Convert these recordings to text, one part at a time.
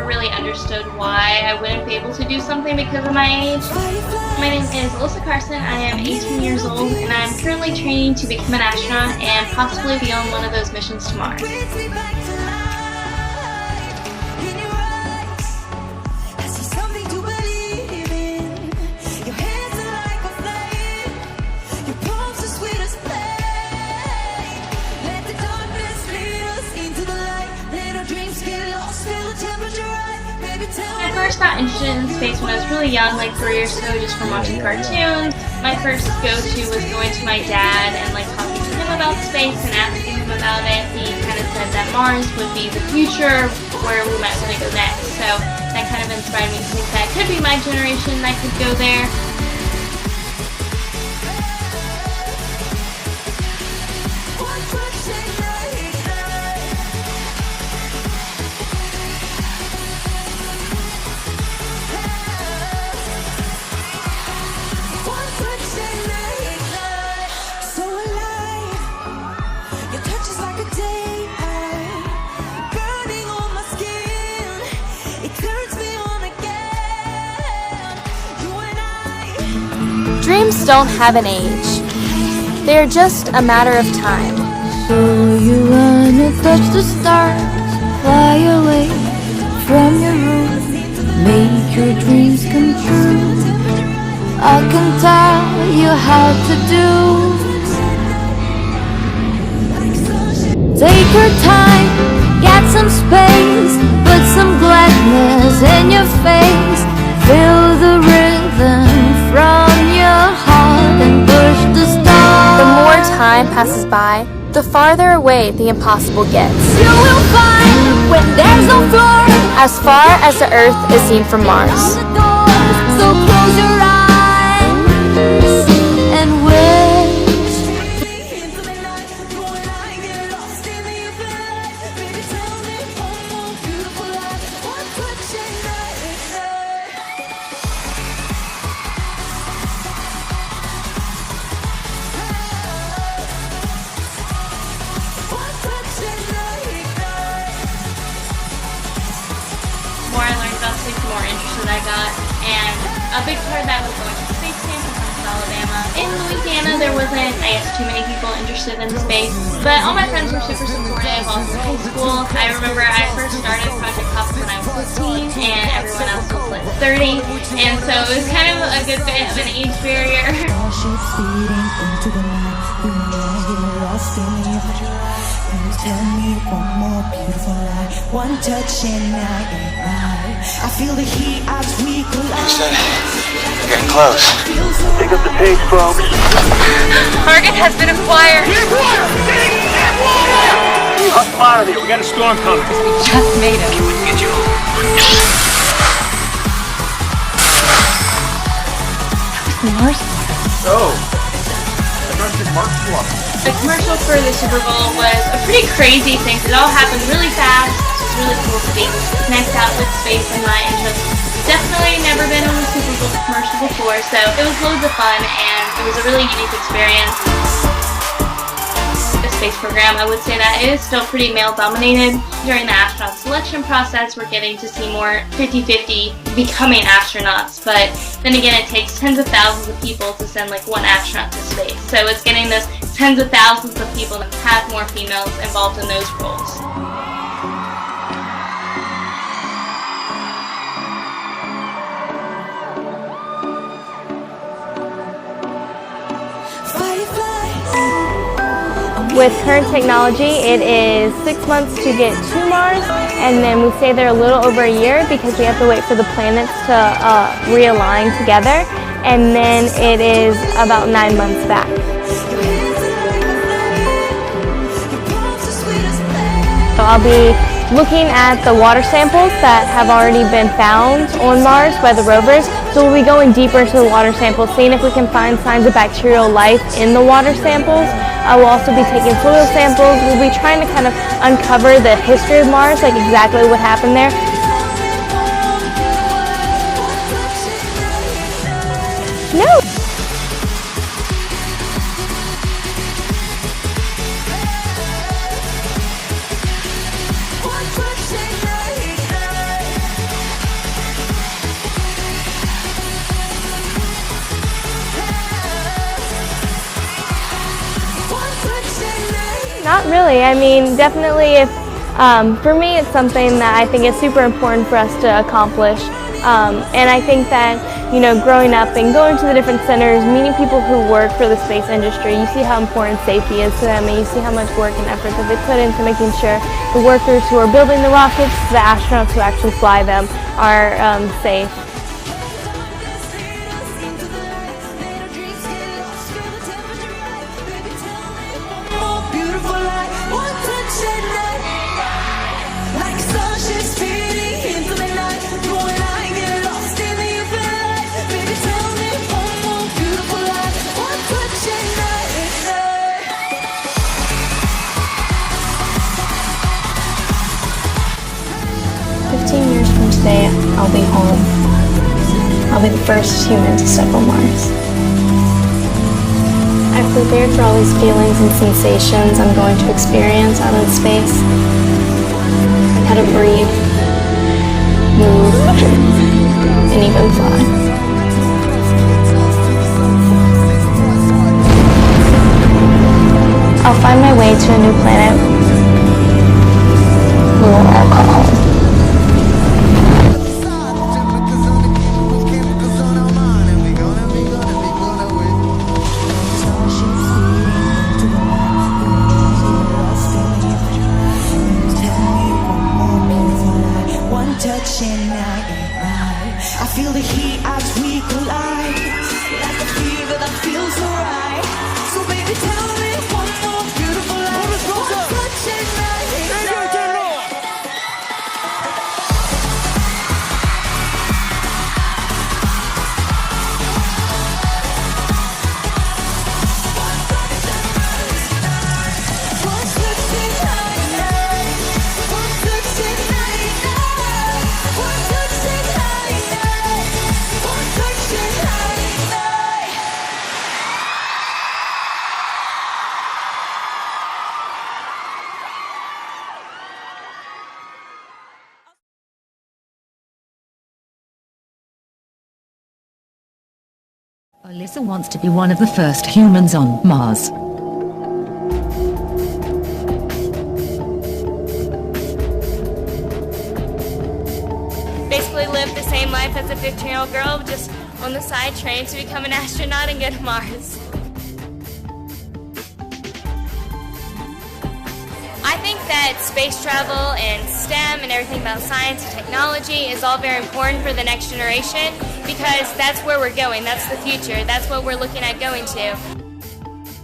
really understood why I wouldn't be able to do something because of my age. My name is Alyssa Carson. I am 18 years old and I'm currently training to become an astronaut and possibly be on one of those missions to Mars. I first got interested in space when I was really young, like 3 years ago, just from watching cartoons. My first go-to was going to my dad and talking to him about space and asking him about it. He kind of said that Mars would be the future where we might want to go next. So that kind of inspired me to think that could be my generation that could go there. Dreams don't have an age. They are just a matter of time. So you wanna touch the stars, fly away from your room, make your dreams come true. I can tell you how to do. Take your time, get some space, put some gladness in your face. Feel the rhythm from your heart and push the stars. The more time passes by, the farther away the impossible gets. You will find when there's no floor, as far as the Earth is seen from Mars. so close your eyes and wish. The more I learned about space, the more interested I got, and a big part of that was going to space camp in Alabama. In Louisiana, there wasn't, too many people interested in space, but all my friends were super supportive all through high school. I remember I first started Project Hops when I was 15, and everyone else was 30, and so it was kind of a good bit of an age barrier. Tell me one more beautiful lie. One touch and I ain't right. I feel the heat as we collide. Houston, we're getting close. Pick up the pace, folks. Target has been acquired. Hustle out of here. We got a storm coming. Just made it. Get you. Mars. Oh. Trusted Mark Swap. The commercial for the Super Bowl was a pretty crazy thing. It all happened really fast. It was really cool to be connected out with space and my interest. Definitely never been on a Super Bowl commercial before, so it was loads of fun and it was a really unique experience. The space program, I would say that it is still pretty male-dominated. During the astronaut selection process, we're getting to see more 50-50 becoming astronauts, but then again, it takes tens of thousands of people to send one astronaut to space. So it's getting those tens of thousands of people that have more females involved in those roles. With current technology, it is 6 months to get to Mars, and then we stay there a little over a year because we have to wait for the planets to realign together, and then it is about 9 months back. So I'll be looking at the water samples that have already been found on Mars by the rovers. So we'll be going deeper into the water samples, seeing if we can find signs of bacterial life in the water samples. We'll also be taking soil samples. We'll be trying to kind of uncover the history of Mars, exactly what happened there. No! Not really. I mean, definitely if, for me it's something that I think is super important for us to accomplish. And I think that, you know, growing up and going to the different centers, meeting people who work for the space industry, you see how important safety is to them, and you see how much work and effort that they put into making sure the workers who are building the rockets, the astronauts who actually fly them, are safe. I'll be home. I'll be the first human to step on Mars. I've prepared for all these feelings and sensations I'm going to experience out in space. How to breathe, move, and even fly. I'll find my way to a new planet. We will all call home. I feel the heat as we collide, like a fever that feels so right. So baby, tell me one more beautiful lie. One touch and Alyssa wants to be one of the first humans on Mars. Basically live the same life as a 15-year-old girl, just on the side train to become an astronaut and go to Mars. I think that space travel and STEM and everything about science and technology is all very important for the next generation, because that's where we're going, that's the future, that's what we're looking at going to.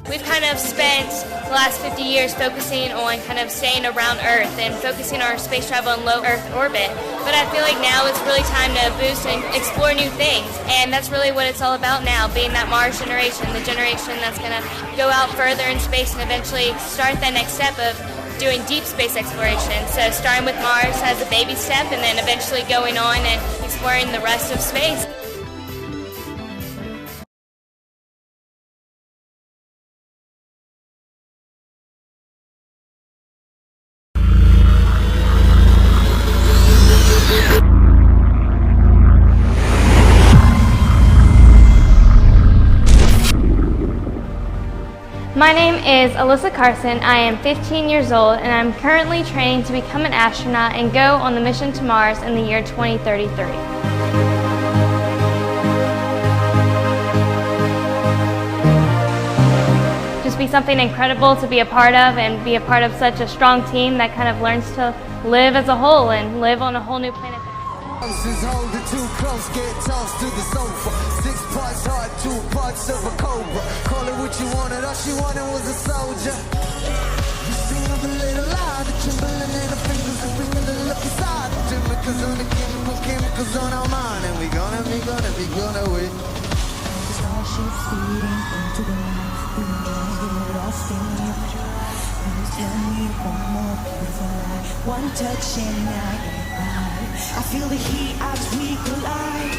We've kind of spent the last 50 years focusing on kind of staying around Earth and focusing our space travel in low Earth orbit, but I feel like now it's really time to boost and explore new things, and that's really what it's all about now, being that Mars generation, the generation that's going to go out further in space and eventually start that next step of doing deep space exploration. So starting with Mars as a baby step and then eventually going on and exploring the rest of space. My name is Alyssa Carson. I am 15 years old and I'm currently training to become an astronaut and go on the mission to Mars in the year 2033. Just be something incredible to be a part of and be a part of such a strong team that kind of learns to live as a whole and live on a whole new planet. Hold it too close, get tossed to the sofa. 6 parts heart, 2 parts of a cobra. Call it what you wanted, all she wanted was a soldier. You sing of the little lie, the trembling in the fingers, the finger that look inside. The chemicals on the chemicals on our mind, and we gonna win. Starships speeding into the night, we get lost in the future. Please tell me one more beautiful lie. One touch and I ain't right. I feel the heat as we collide,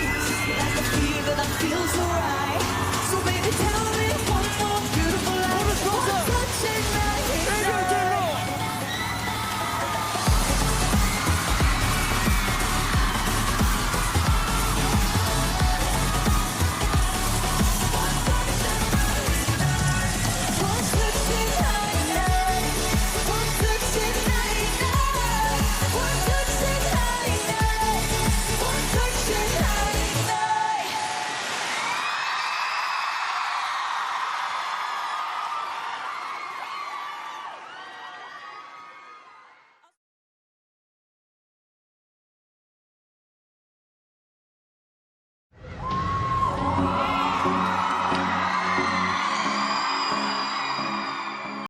like a fever that feels so right. So baby, tell me one more beautiful lie. One touch and